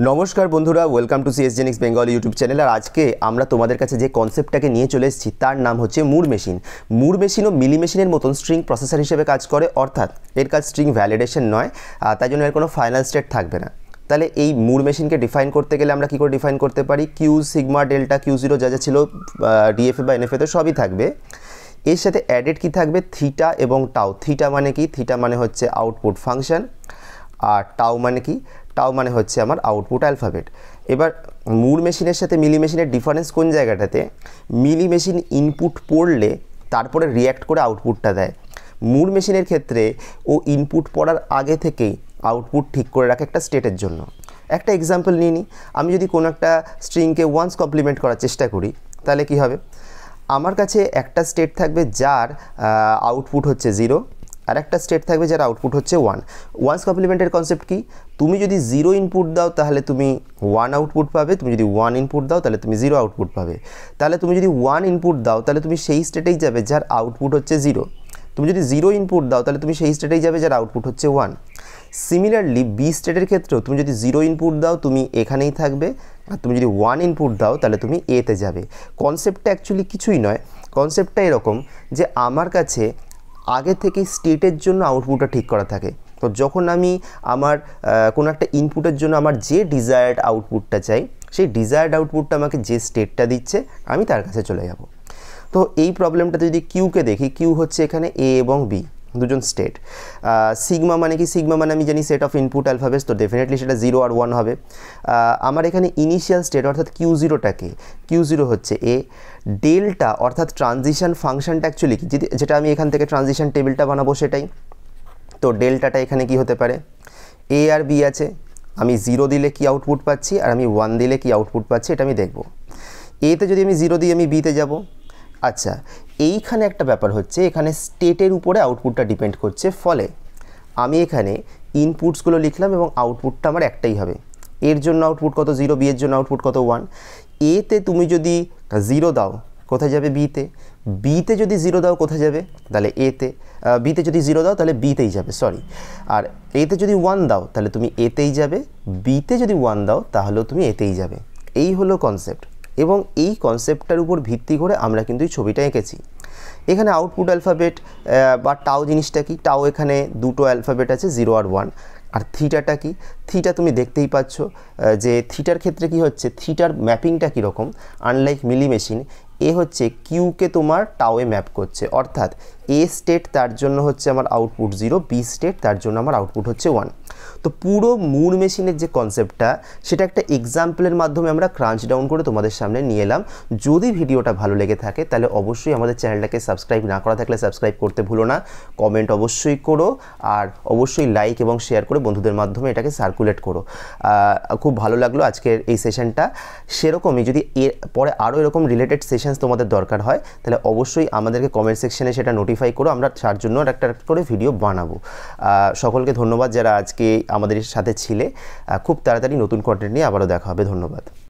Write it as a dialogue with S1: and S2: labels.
S1: নমস্কার বন্ধুরা, welcome to সিএসজেনিক্স বেঙ্গলি ইউটিউব চ্যানেল। আর আজকে আমরা তোমাদের কাছে যে কনসেপ্টটাকে নিয়ে চলে এসেছি তার নাম হচ্ছে মুর মেশিন। মুর মেশিনও মিলি মেশিনের মতন স্ট্রিং প্রসেসর হিসেবে কাজ করে, অর্থাৎ এর কাজ স্ট্রিং ভ্যালিডেশন নয়, তাই জন্য এর কোনো ফাইনাল স্টেট থাকবে না। তাহলে এই মুর মেশিনকে ডিফাইন করতে গেলে আমরা কী করে ডিফাইন করতে পারি? কিউ, সিগমা, ডেল্টা, কিউ0 যা যা ছিল ডিএফএ বা এনএফএ তো সবই থাকবে। এর সাথে অ্যাডেড কি থাকবে? থিটা এবং টাউ। থিটা মানে কি? থিটা মানে হচ্ছে আউটপুট ফাংশন, আর টাউ মানে কি? টাউ মানে হচ্ছে আমার আউটপুট অ্যালফাবেট। এবার মুর মেশিনের সাথে মিলি মেশিনের ডিফারেন্স কোন জায়গাটাতে? মিলি মেশিন ইনপুট পড়লে তারপরে রিয়্যাক্ট করে আউটপুটটা দেয়। মুর মেশিনের ক্ষেত্রে ও ইনপুট পড়ার আগে থেকেই আউটপুট ঠিক করে রাখে একটা স্টেটের জন্য। একটা এক্সাম্পল নিয়ে নিই, আমি যদি কোনো একটা স্ট্রিংকে ওয়ান্স কমপ্লিমেন্ট করার চেষ্টা করি তাহলে কি হবে? আমার কাছে একটা স্টেট থাকবে যার আউটপুট হচ্ছে 0, আর একটা স্টেট থাকবে যার আউটপুট হচ্ছে 1। ওয়ান্স কমপ্লিমেন্টের কনসেপ্ট কি? তুমি যদি 0 ইনপুট দাও তাহলে তুমি 1 আউটপুট পাবে, তুমি যদি 1 ইনপুট দাও তাহলে তুমি 0 আউটপুট পাবে। তাহলে তুমি যদি 1 ইনপুট দাও তাহলে তুমি সেই স্টেটেই যাবে যার আউটপুট হচ্ছে 0। তুমি যদি 0 ইনপুট দাও তাহলে তুমি সেই স্টেটেই যাবে যার আউটপুট হচ্ছে 1। সিমিলারলি বি স্টেটের ক্ষেত্রেও তুমি যদি 0 ইনপুট দাও তুমি এখানেই থাকবে, আর তুমি যদি 1 ইনপুট দাও তাহলে তুমি এতে যাবে। কনসেপ্টটা অ্যাকচুয়ালি কিছুই নয়, কনসেপ্টটা এরকম যে আমার কাছে আগে থেকে স্টেটের জন্য আউটপুটটা ঠিক করা থাকে। তো যখন আমি আমার কোনো একটা ইনপুটের জন্য আমার যে ডিজায়ার্ড আউটপুটটা চাই, সেই ডিজায়ার্ড আউটপুটটা আমাকে যে স্টেটটা দিচ্ছে আমি তার কাছে চলে যাব। তো এই প্রবলেমটাতে যদি কিউকে দেখি, কিউ হচ্ছে এখানে এ এবং বি দুজন স্টেট। সিগমা মানে কি? সিগমা মানে আমি জানি সেট অফ ইনপুট অ্যালফাবেটস, তো ডেফিনেটলি সেটা 0 আর 1 হবে। আমার এখানে ইনিশিয়াল স্টেট অর্থাৎ কিউ0টাকে, কিউ0 হচ্ছে এ। ডেল্টা অর্থাৎ ট্রানজিশন ফাংশনটা অ্যাকচুয়ালি কি, যেটা আমি এখান থেকে ট্রানজিশন টেবিলটা বানাবো সেটাই। তো ডেল্টাটা এখানে কি হতে পারে? এ আর বি আছে, আমি 0 দিলে কি আউটপুট পাচ্ছি আর আমি 1 দিলে কি আউটপুট পাচ্ছি এটা আমি দেখব। এতে যদি আমি 0 দিই আমি বিতে যাব। আচ্ছা, এইখানে একটা ব্যাপার হচ্ছে, এখানে স্টেটের উপরে আউটপুটটা ডিপেন্ড করছে, ফলে আমি এখানে ইনপুটসগুলো লিখলাম এবং আউটপুটটা আমার একটাই হবে। এর জন্য আউটপুট কত? 0, বি এর জন্য আউটপুট কত? 1। এতে তুমি যদি 0 দাও কোথায় যাবে? বিতে। বিতে যদি 0 দাও কোথায় যাবে? তাহলে এতে। বিতে যদি 0 দাও তাহলে বিতেই যাবে, সরি। আর এতে যদি 1 দাও তাহলে তুমি এতেই যাবে, বিতে যদি 1 দাও তাহলেও তুমি এতেই যাবে। এই হলো কনসেপ্ট, এবং এই কনসেপ্টটার উপর ভিত্তি করে আমরা কিন্তু এই ছবিটা এঁকেছি। এখানে আউটপুট অ্যালফাবেট বা টাও জিনিসটা কি? টাও এখানে দুটো অ্যালফাবেট আছে, 0 আর 1। আর থিটাটা কি? থিটা তুমি দেখতেই পাচ্ছ যে থিটার ক্ষেত্রে কি হচ্ছে, থিটার ম্যাপিংটা কীরকম। আনলাইক মিলি মেশিন, এ হচ্ছে কিউকে তোমার টাওয়ে ম্যাপ করছে, অর্থাৎ এ স্টেট তার জন্য হচ্ছে আমার আউটপুট 0, বি স্টেট তার জন্য আমার আউটপুট হচ্ছে 1। তো পুরো মুর মেশিনের যে কনসেপ্টটা সেটা একটা এক্সাম্পলের মাধ্যমে আমরা ক্রাঞ্চ ডাউন করে তোমাদের সামনে নিয়ে এলাম। যদি ভিডিওটা ভালো লেগে থাকে তাহলে অবশ্যই আমাদের চ্যানেলটাকে সাবস্ক্রাইব না করা থাকলে সাবস্ক্রাইব করতে ভুলো না, কমেন্ট অবশ্যই করো, আর অবশ্যই লাইক এবং শেয়ার করে বন্ধুদের মাধ্যমে এটাকে সার্কুলেট করো। খুব ভালো লাগলো আজকের এই সেশনটা। সেরকমই যদি এর পরে আরও এরকম রিলেটেড সেশনস তোমাদের দরকার হয় তাহলে অবশ্যই আমাদেরকে কমেন্ট সেকশনে সেটা নোটিফাই করো, আমরা তার জন্য একটা করে ভিডিও বানাবো। সকলকে ধন্যবাদ যারা আজকে আমাদের সাথে ছিলে। খুব তাড়াতাড়ি নতুন কন্টেন্ট নিয়ে আবারও দেখা হবে। ধন্যবাদ।